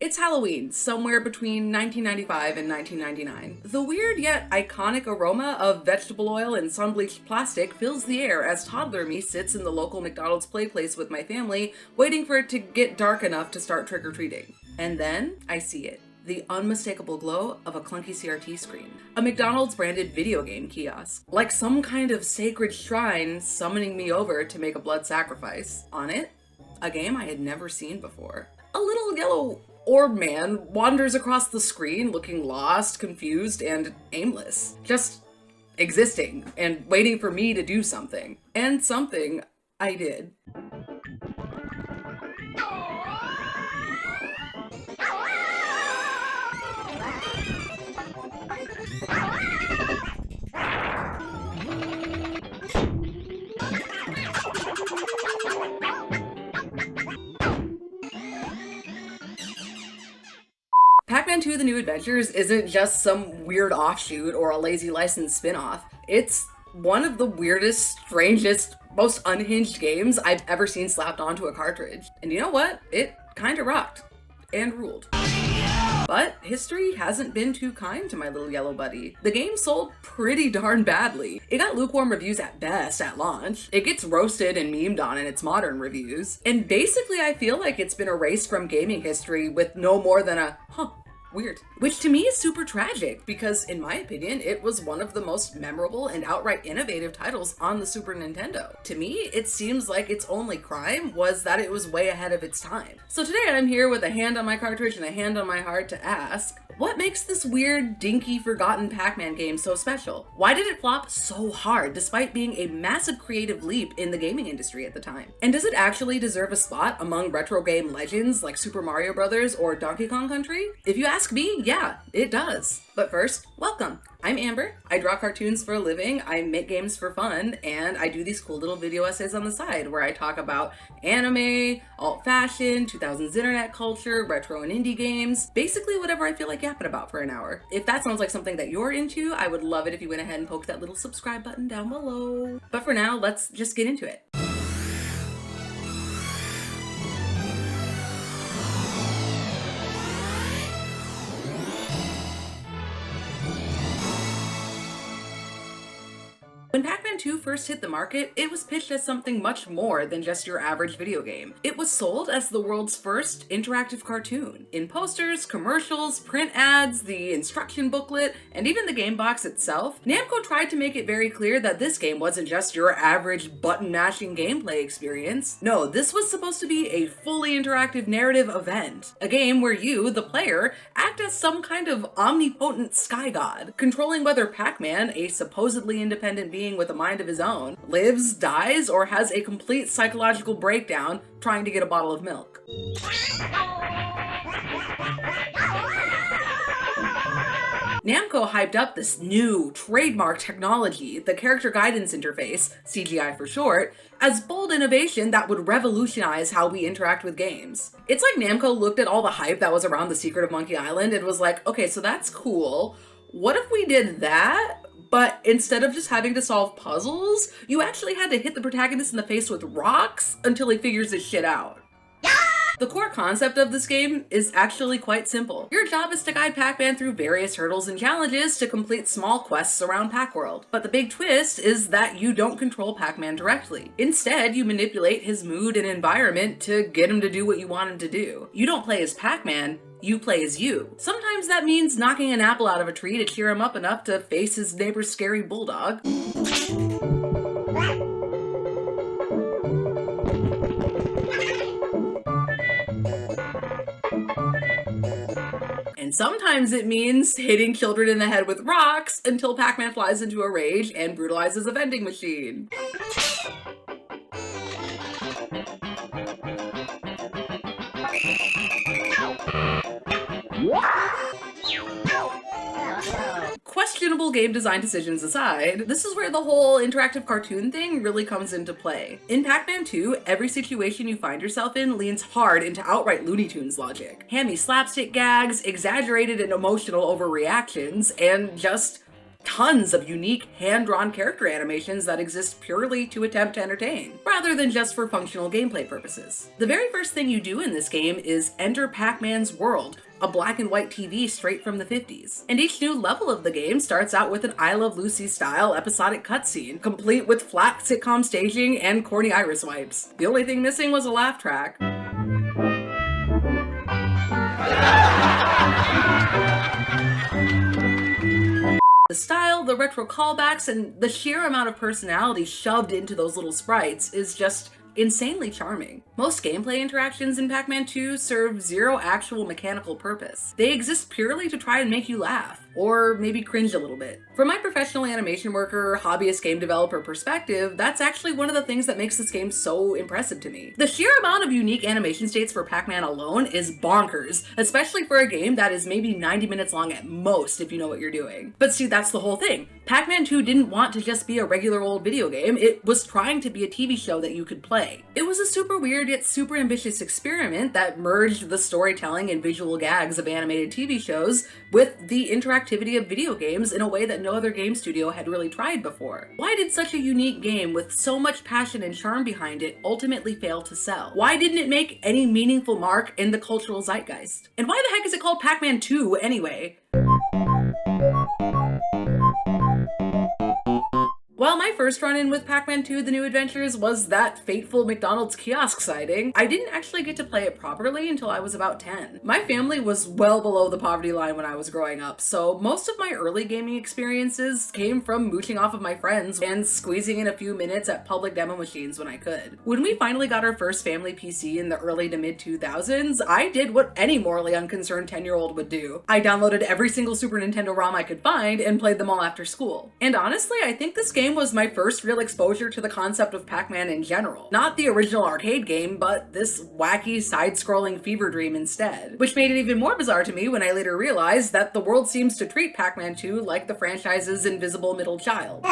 It's Halloween, somewhere between 1995 and 1999. The weird yet iconic aroma of vegetable oil and sun-bleached plastic fills the air as toddler me sits in the local McDonald's play place with my family, waiting for it to get dark enough to start trick-or-treating. And then I see it. The unmistakable glow of a clunky CRT screen. A McDonald's branded video game kiosk. Like some kind of sacred shrine summoning me over to make a blood sacrifice. On it, a game I had never seen before. A little yellow orb man wanders across the screen looking lost, confused, and aimless. Just existing and waiting for me to do something. And something I did. Pac-Man 2: The New Adventures isn't just some weird offshoot or a lazy license spin-off. It's one of the weirdest, strangest, most unhinged games I've ever seen slapped onto a cartridge. And you know what? It kinda rocked. And ruled. But history hasn't been too kind to my little yellow buddy. The game sold pretty darn badly. It got lukewarm reviews at best at launch. It gets roasted and memed on in its modern reviews. And basically I feel like it's been erased from gaming history with no more than a, weird. Which to me is super tragic because, in my opinion, it was one of the most memorable and outright innovative titles on the Super Nintendo. To me, it seems like its only crime was that it was way ahead of its time. So today I'm here with a hand on my cartridge and a hand on my heart to ask, what makes this weird, dinky, forgotten Pac-Man game so special? Why did it flop so hard despite being a massive creative leap in the gaming industry at the time? And does it actually deserve a spot among retro game legends like Super Mario Bros. Or Donkey Kong Country? If you ask me, yeah, it does. But first, welcome. I'm Amber. I draw cartoons for a living, I make games for fun, and I do these cool little video essays on the side where I talk about anime, alt fashion, 2000s internet culture, retro and indie games, basically whatever I feel like yapping about for an hour. If that sounds like something that you're into, I would love it if you went ahead and poked that little subscribe button down below. But for now, let's just get into it. When Pac-Man 2 first hit the market, it was pitched as something much more than just your average video game. It was sold as the world's first interactive cartoon. In posters, commercials, print ads, the instruction booklet, and even the game box itself, Namco tried to make it very clear that this game wasn't just your average button-mashing gameplay experience. No, this was supposed to be a fully interactive narrative event. A game where you, the player, act as some kind of omnipotent sky god, controlling whether Pac-Man, a supposedly independent being with a mind of his own, lives, dies, or has a complete psychological breakdown trying to get a bottle of milk. Namco hyped up this new, trademark technology, the character guidance interface, CGI for short, as bold innovation that would revolutionize how we interact with games. It's like Namco looked at all the hype that was around The Secret of Monkey Island and was like, okay, so that's cool. What if we did that? But instead of just having to solve puzzles, you actually had to hit the protagonist in the face with rocks until he figures his shit out. The core concept of this game is actually quite simple. Your job is to guide Pac-Man through various hurdles and challenges to complete small quests around Pac-World. But the big twist is that you don't control Pac-Man directly. Instead, you manipulate his mood and environment to get him to do what you want him to do. You don't play as Pac-Man, you play as you. Sometimes that means knocking an apple out of a tree to cheer him up enough to face his neighbor's scary bulldog. And sometimes it means hitting children in the head with rocks until Pac-Man flies into a rage and brutalizes a vending machine. Questionable game design decisions aside, this is where the whole interactive cartoon thing really comes into play. In Pac-Man 2, every situation you find yourself in leans hard into outright Looney Tunes logic. Hammy slapstick gags, exaggerated and emotional overreactions, and just tons of unique hand-drawn character animations that exist purely to attempt to entertain, rather than just for functional gameplay purposes. The very first thing you do in this game is enter Pac-Man's world, a black and white TV straight from the 50s. And each new level of the game starts out with an I Love Lucy style episodic cutscene, complete with flat sitcom staging and corny iris wipes. The only thing missing was a laugh track. The style, the retro callbacks, and the sheer amount of personality shoved into those little sprites is just insanely charming. Most gameplay interactions in Pac-Man 2 serve zero actual mechanical purpose. They exist purely to try and make you laugh, or maybe cringe a little bit. From my professional animation worker, hobbyist game developer perspective, that's actually one of the things that makes this game so impressive to me. The sheer amount of unique animation states for Pac-Man alone is bonkers, especially for a game that is maybe 90 minutes long at most if you know what you're doing. But see, that's the whole thing. Pac-Man 2 didn't want to just be a regular old video game, it was trying to be a TV show that you could play. It was a super weird yet super ambitious experiment that merged the storytelling and visual gags of animated TV shows with the interactivity of video games in a way that no other game studio had really tried before. Why did such a unique game with so much passion and charm behind it ultimately fail to sell? Why didn't it make any meaningful mark in the cultural zeitgeist? And why the heck is it called Pac-Man 2 anyway? While my first run-in with Pac-Man 2 The New Adventures was that fateful McDonald's kiosk sighting, I didn't actually get to play it properly until I was about 10. My family was well below the poverty line when I was growing up, so most of my early gaming experiences came from mooching off of my friends and squeezing in a few minutes at public demo machines when I could. When we finally got our first family PC in the early to mid 2000s, I did what any morally unconcerned 10-year-old would do. I downloaded every single Super Nintendo ROM I could find and played them all after school. And honestly, I think this game was my first real exposure to the concept of Pac-Man in general. Not the original arcade game, but this wacky side-scrolling fever dream instead. Which made it even more bizarre to me when I later realized that the world seems to treat Pac-Man 2 like the franchise's invisible middle child.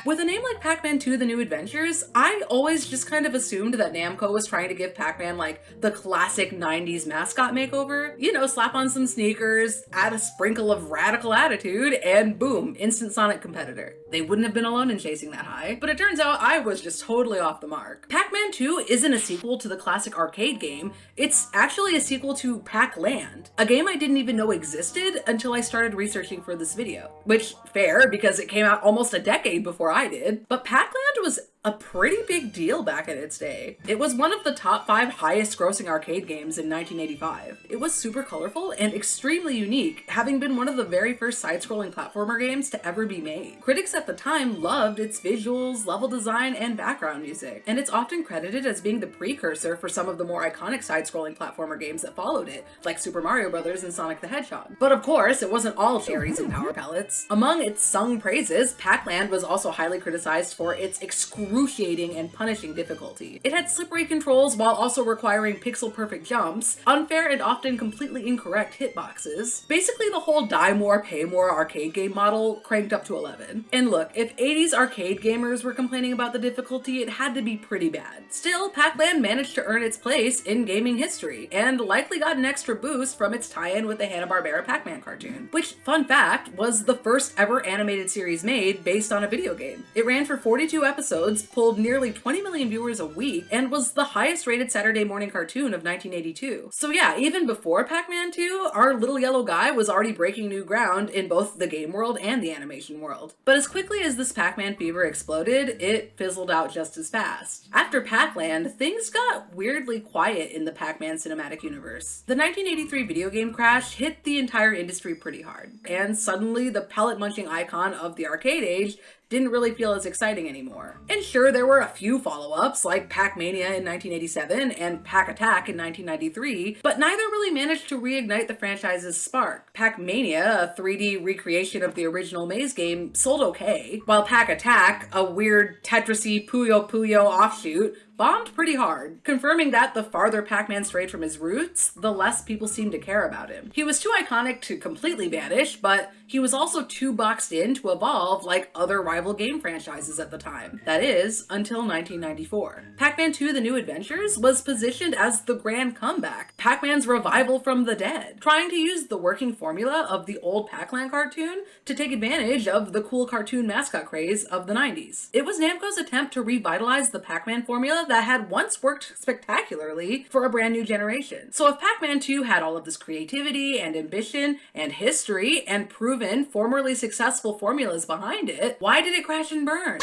With a name like Pac-Man 2 The New Adventures, I always just kind of assumed that Namco was trying to give Pac-Man like the classic 90s mascot makeover. You know, slap on some sneakers, add a sprinkle of radical attitude, and boom, instant Sonic competitor. They wouldn't have been alone in chasing that high, but it turns out I was just totally off the mark. Pac-Man 2 isn't a sequel to the classic arcade game, it's actually a sequel to Pac-Land, a game I didn't even know existed until I started researching for this video. Which, fair, because it came out almost a decade before I did, but Pac-Land was a pretty big deal back in its day. It was one of the top 5 highest grossing arcade games in 1985. It was super colorful and extremely unique, having been one of the very first side-scrolling platformer games to ever be made. Critics at the time loved its visuals, level design, and background music, and it's often credited as being the precursor for some of the more iconic side-scrolling platformer games that followed it, like Super Mario Bros. And Sonic the Hedgehog. But of course, it wasn't all cherries and power pellets. Among its sung praises, Pac-Land was also highly criticized for its excruciating and punishing difficulty. It had slippery controls while also requiring pixel-perfect jumps, unfair and often completely incorrect hitboxes. Basically the whole die more, pay more arcade game model cranked up to 11. And look, if 80s arcade gamers were complaining about the difficulty, it had to be pretty bad. Still, Pac-Land managed to earn its place in gaming history, and likely got an extra boost from its tie-in with the Hanna-Barbera Pac-Man cartoon, which, fun fact, was the first ever animated series made based on a video game. It ran for 42 episodes, pulled nearly 20 million viewers a week, and was the highest rated Saturday morning cartoon of 1982. So yeah, even before Pac-Man 2, our little yellow guy was already breaking new ground in both the game world and the animation world. But as quickly as this Pac-Man fever exploded, it fizzled out just as fast. After Pac-Land, things got weirdly quiet in the Pac-Man cinematic universe. The 1983 video game crash hit the entire industry pretty hard, and suddenly the pellet-munching icon of the arcade age didn't really feel as exciting anymore. And sure, there were a few follow-ups like Pac-Mania in 1987 and Pac-Attack in 1993, but neither really managed to reignite the franchise's spark. Pac-Mania, a 3D recreation of the original Maze game, sold okay, while Pac-Attack, a weird Tetrisy Puyo Puyo offshoot, bombed pretty hard, confirming that the farther Pac-Man strayed from his roots, the less people seemed to care about him. He was too iconic to completely vanish, but he was also too boxed in to evolve like other rival game franchises at the time. That is, until 1994. Pac-Man 2: The New Adventures was positioned as the grand comeback, Pac-Man's revival from the dead, trying to use the working formula of the old Pac-Man cartoon to take advantage of the cool cartoon mascot craze of the 90s. It was Namco's attempt to revitalize the Pac-Man formula that had once worked spectacularly for a brand new generation. So if Pac-Man 2 had all of this creativity and ambition and history and proven formerly successful formulas behind it, why did it crash and burn?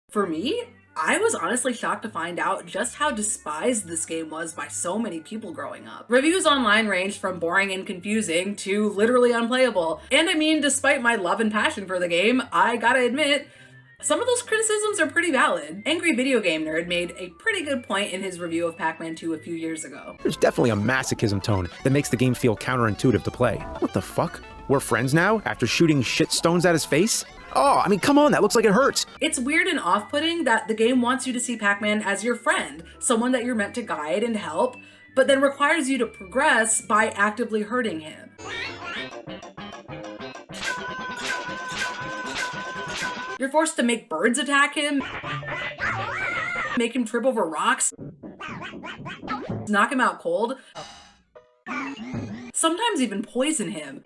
For me, I was honestly shocked to find out just how despised this game was by so many people growing up. Reviews online ranged from boring and confusing to literally unplayable. And I mean, despite my love and passion for the game, I gotta admit, some of those criticisms are pretty valid. Angry Video Game Nerd made a pretty good point in his review of Pac-Man 2 a few years ago. There's definitely a masochism tone that makes the game feel counterintuitive to play. What the fuck? We're friends now after shooting shit stones at his face? Oh, I mean, come on, that looks like it hurts. It's weird and off-putting that the game wants you to see Pac-Man as your friend, someone that you're meant to guide and help, but then requires you to progress by actively hurting him. You're forced to make birds attack him, make him trip over rocks, knock him out cold, sometimes even poison him,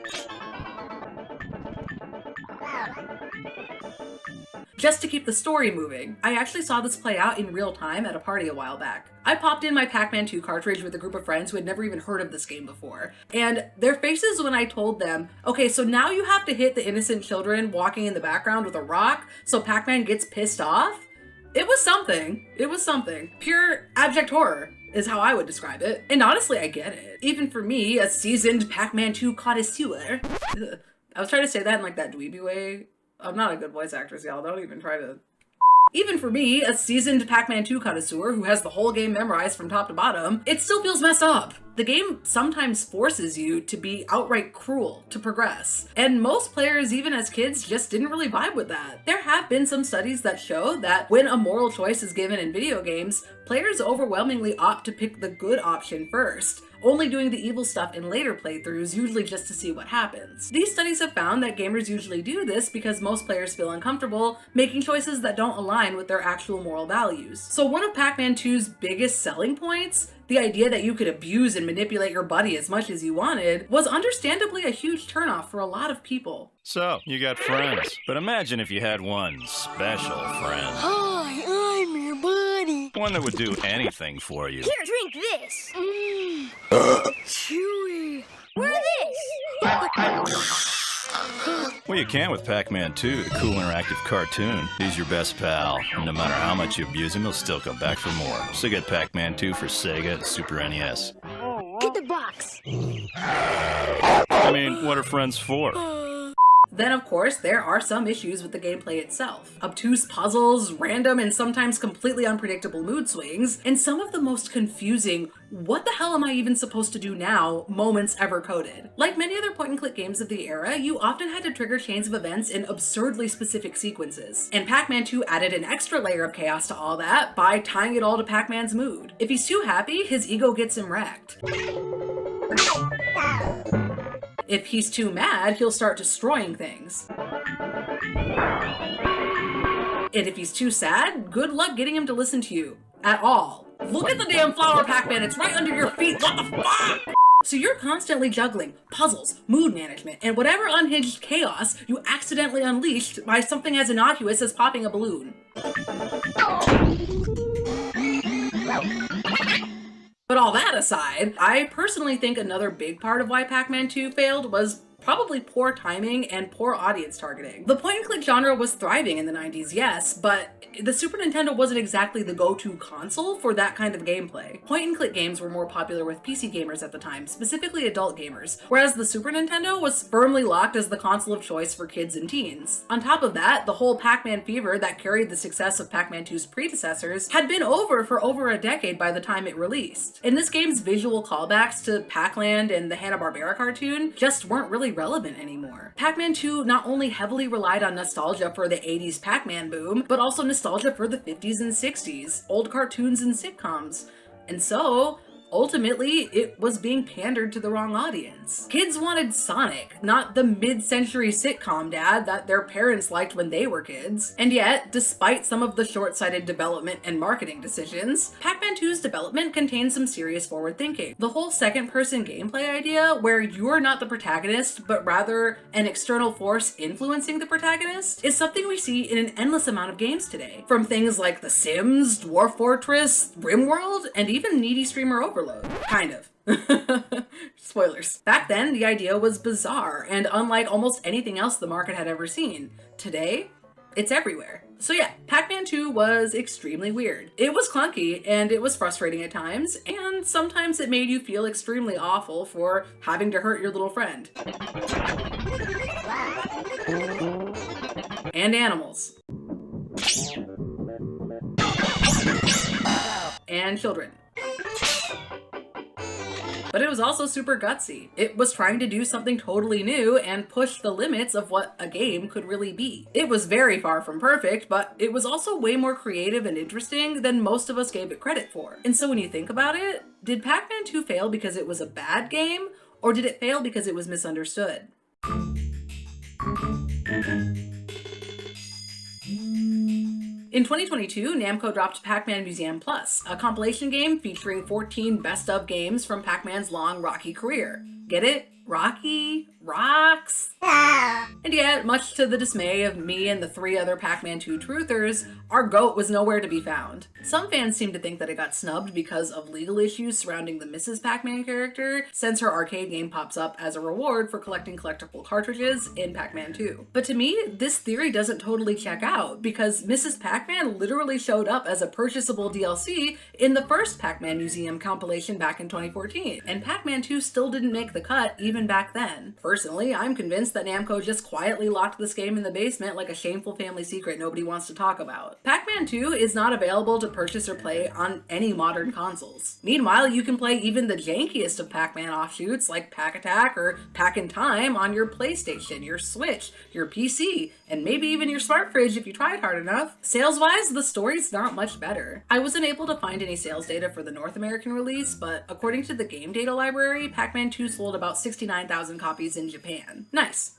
just to keep the story moving. I actually saw this play out in real time at a party a while back. I popped in my Pac-Man 2 cartridge with a group of friends who had never even heard of this game before, and their faces when I told them, okay, so now you have to hit the innocent children walking in the background with a rock so Pac-Man gets pissed off, it was something. It was something. Pure abject horror is how I would describe it. And honestly, I get it. Even for me, a seasoned Pac-Man 2 connoisseur. I was trying to say that in like that dweeby way. I'm not a good voice actress, y'all. Don't even try to. Even for me, a seasoned Pac-Man 2 connoisseur who has the whole game memorized from top to bottom, it still feels messed up. The game sometimes forces you to be outright cruel to progress, and most players, even as kids, just didn't really vibe with that. There have been some studies that show that when a moral choice is given in video games, players overwhelmingly opt to pick the good option first, only doing the evil stuff in later playthroughs, usually just to see what happens. These studies have found that gamers usually do this because most players feel uncomfortable making choices that don't align with their actual moral values. So one of Pac-Man 2's biggest selling points, the idea that you could abuse and manipulate your buddy as much as you wanted, was understandably a huge turnoff for a lot of people. So, you got friends, but imagine if you had one special friend. Hi, I'm your buddy. One that would do anything for you. Here, drink this. Chewy. Wear this. Well, you can with Pac-Man 2, the cool interactive cartoon. He's your best pal, and no matter how much you abuse him, he'll still come back for more. So get Pac-Man 2 for Sega and Super NES. Get the box. I mean, what are friends for? Then, of course, there are some issues with the gameplay itself. Obtuse puzzles, random and sometimes completely unpredictable mood swings, and some of the most confusing, what the hell am I even supposed to do now, moments ever coded. Like many other point-and-click games of the era, you often had to trigger chains of events in absurdly specific sequences. And Pac-Man 2 added an extra layer of chaos to all that by tying it all to Pac-Man's mood. If he's too happy, his ego gets him wrecked. If he's too mad, he'll start destroying things. And if he's too sad, good luck getting him to listen to you. At all. Look at the damn flower, Pac-Man, it's right under your feet, what the fuck? So you're constantly juggling puzzles, mood management, and whatever unhinged chaos you accidentally unleashed by something as innocuous as popping a balloon. But all that aside, I personally think another big part of why Pac-Man 2 failed was probably poor timing and poor audience targeting. The point-and-click genre was thriving in the 90s, yes, but the Super Nintendo wasn't exactly the go-to console for that kind of gameplay. Point-and-click games were more popular with PC gamers at the time, specifically adult gamers, whereas the Super Nintendo was firmly locked as the console of choice for kids and teens. On top of that, the whole Pac-Man fever that carried the success of Pac-Man 2's predecessors had been over for over a decade by the time it released. And this game's visual callbacks to Pac-Land and the Hanna-Barbera cartoon just weren't really relevant anymore. Pac-Man 2 not only heavily relied on nostalgia for the 80s Pac-Man boom, but also nostalgia for the 50s and 60s, old cartoons and sitcoms. And so, ultimately, it was being pandered to the wrong audience. Kids wanted Sonic, not the mid-century sitcom dad that their parents liked when they were kids. And yet, despite some of the short-sighted development and marketing decisions, Pac-Man 2's development contains some serious forward thinking. The whole second-person gameplay idea, where you're not the protagonist, but rather an external force influencing the protagonist, is something we see in an endless amount of games today. From things like The Sims, Dwarf Fortress, RimWorld, and even Needy Streamer Overload. Kind of. Spoilers. Back then, the idea was bizarre and unlike almost anything else the market had ever seen. Today, it's everywhere. So yeah, Pac-Man 2 was extremely weird. It was clunky and it was frustrating at times, and sometimes it made you feel extremely awful for having to hurt your little friend. And animals. And children. But it was also super gutsy. It was trying to do something totally new and push the limits of what a game could really be. It was very far from perfect, but it was also way more creative and interesting than most of us gave it credit for. And so when you think about it, did Pac-Man 2 fail because it was a bad game, or did it fail because it was misunderstood? In 2022, Namco dropped Pac-Man Museum Plus, a compilation game featuring 14 best-of games from Pac-Man's long, rocky career. Get it? Rocky? Rocks? And yet, much to the dismay of me and the 3 other Pac-Man 2 truthers, our GOAT was nowhere to be found. Some fans seem to think that it got snubbed because of legal issues surrounding the Mrs. Pac-Man character, since her arcade game pops up as a reward for collecting collectible cartridges in Pac-Man 2. But to me, this theory doesn't totally check out, because Mrs. Pac-Man literally showed up as a purchasable DLC in the first Pac-Man Museum compilation back in 2014, and Pac-Man 2 still didn't make the cut even back then. Personally, I'm convinced that Namco just quietly locked this game in the basement like a shameful family secret nobody wants to talk about. Pac-Man 2 is not available to purchase or play on any modern consoles. Meanwhile, you can play even the jankiest of Pac-Man offshoots like Pac-Attack or Pac-in-Time on your PlayStation, your Switch, your PC, and maybe even your smart fridge if you tried hard enough. Sales-wise, the story's not much better. I wasn't able to find any sales data for the North American release, but according to the game data library, Pac-Man 2 sold about 69,000 copies in Japan. Nice.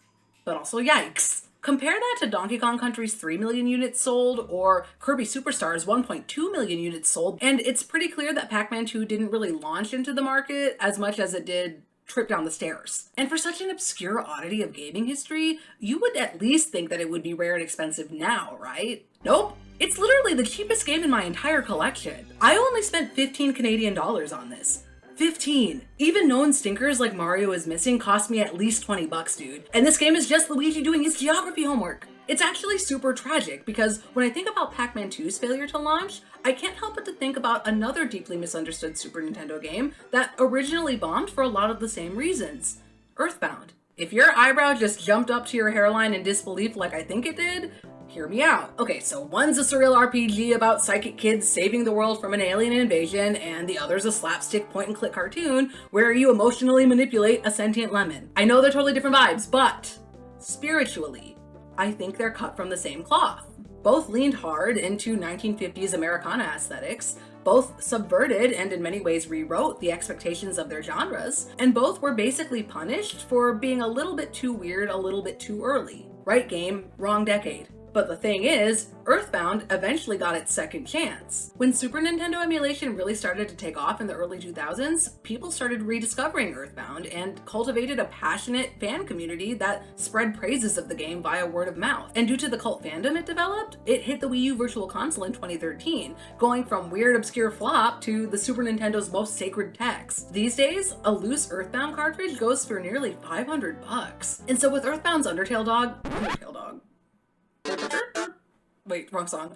But also yikes. Compare that to Donkey Kong Country's 3 million units sold, or Kirby Superstar's 1.2 million units sold, and it's pretty clear that Pac-Man 2 didn't really launch into the market as much as it did trip down the stairs. And for such an obscure oddity of gaming history, you would at least think that it would be rare and expensive now, right? Nope. It's literally the cheapest game in my entire collection. I only spent 15 Canadian dollars on this. 15. Even known stinkers like Mario is Missing cost me at least 20 bucks, dude. And this game is just Luigi doing his geography homework. It's actually super tragic because when I think about Pac-Man 2's failure to launch, I can't help but to think about another deeply misunderstood Super Nintendo game that originally bombed for a lot of the same reasons. Earthbound. If your eyebrow just jumped up to your hairline in disbelief like I think it did, hear me out. Okay, so one's a surreal RPG about psychic kids saving the world from an alien invasion, and the other's a slapstick point-and-click cartoon where you emotionally manipulate a sentient lemon. I know they're totally different vibes, but spiritually, I think they're cut from the same cloth. Both leaned hard into 1950s Americana aesthetics, both subverted and in many ways rewrote the expectations of their genres, and both were basically punished for being a little bit too weird a little bit too early. Right game, wrong decade. But the thing is, Earthbound eventually got its second chance. When Super Nintendo emulation really started to take off in the early 2000s, people started rediscovering Earthbound and cultivated a passionate fan community that spread praises of the game via word of mouth. And due to the cult fandom it developed, it hit the Wii U Virtual Console in 2013, going from weird obscure flop to the Super Nintendo's most sacred text. These days, a loose Earthbound cartridge goes for nearly 500 bucks. And so with Earthbound's Undertale Dog, wait, wrong song.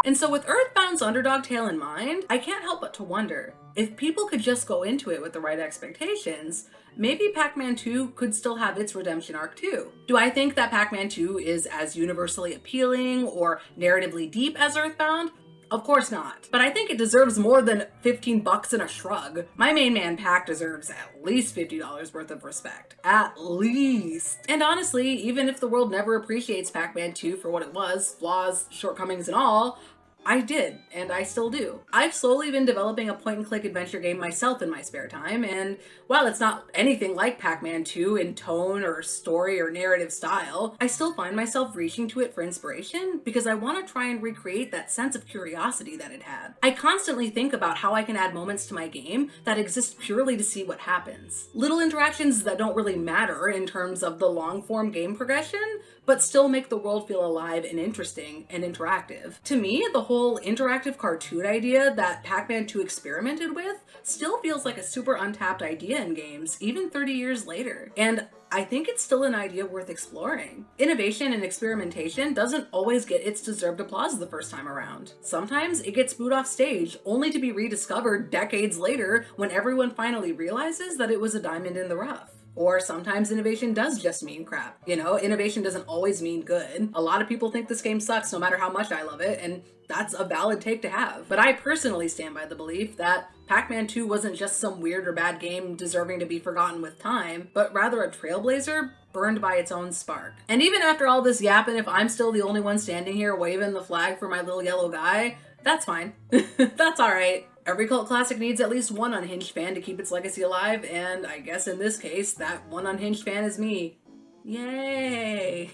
And so with Earthbound's underdog tale in mind, I can't help but to wonder, if people could just go into it with the right expectations, maybe Pac-Man 2 could still have its redemption arc too. Do I think that Pac-Man 2 is as universally appealing or narratively deep as Earthbound? Of course not. But I think it deserves more than 15 bucks and a shrug. My main man Pac deserves at least $50 worth of respect. At least. And honestly, even if the world never appreciates Pac-Man 2 for what it was, flaws, shortcomings and all, I did, and I still do. I've slowly been developing a point-and-click adventure game myself in my spare time, and while it's not anything like Pac-Man 2 in tone or story or narrative style, I still find myself reaching to it for inspiration because I want to try and recreate that sense of curiosity that it had. I constantly think about how I can add moments to my game that exist purely to see what happens. Little interactions that don't really matter in terms of the long-form game progression, but still make the world feel alive and interesting and interactive. To me, the whole interactive cartoon idea that Pac-Man 2 experimented with still feels like a super untapped idea in games, even 30 years later. And I think it's still an idea worth exploring. Innovation and experimentation doesn't always get its deserved applause the first time around. Sometimes it gets booed off stage, only to be rediscovered decades later when everyone finally realizes that it was a diamond in the rough. Or sometimes innovation does just mean crap. You know, innovation doesn't always mean good. A lot of people think this game sucks no matter how much I love it, and that's a valid take to have. But I personally stand by the belief that Pac-Man 2 wasn't just some weird or bad game deserving to be forgotten with time, but rather a trailblazer burned by its own spark. And even after all this yapping, if I'm still the only one standing here waving the flag for my little yellow guy, that's fine. That's alright. Every cult classic needs at least one unhinged fan to keep its legacy alive, and I guess in this case, that one unhinged fan is me. Yay!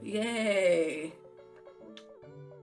Yay!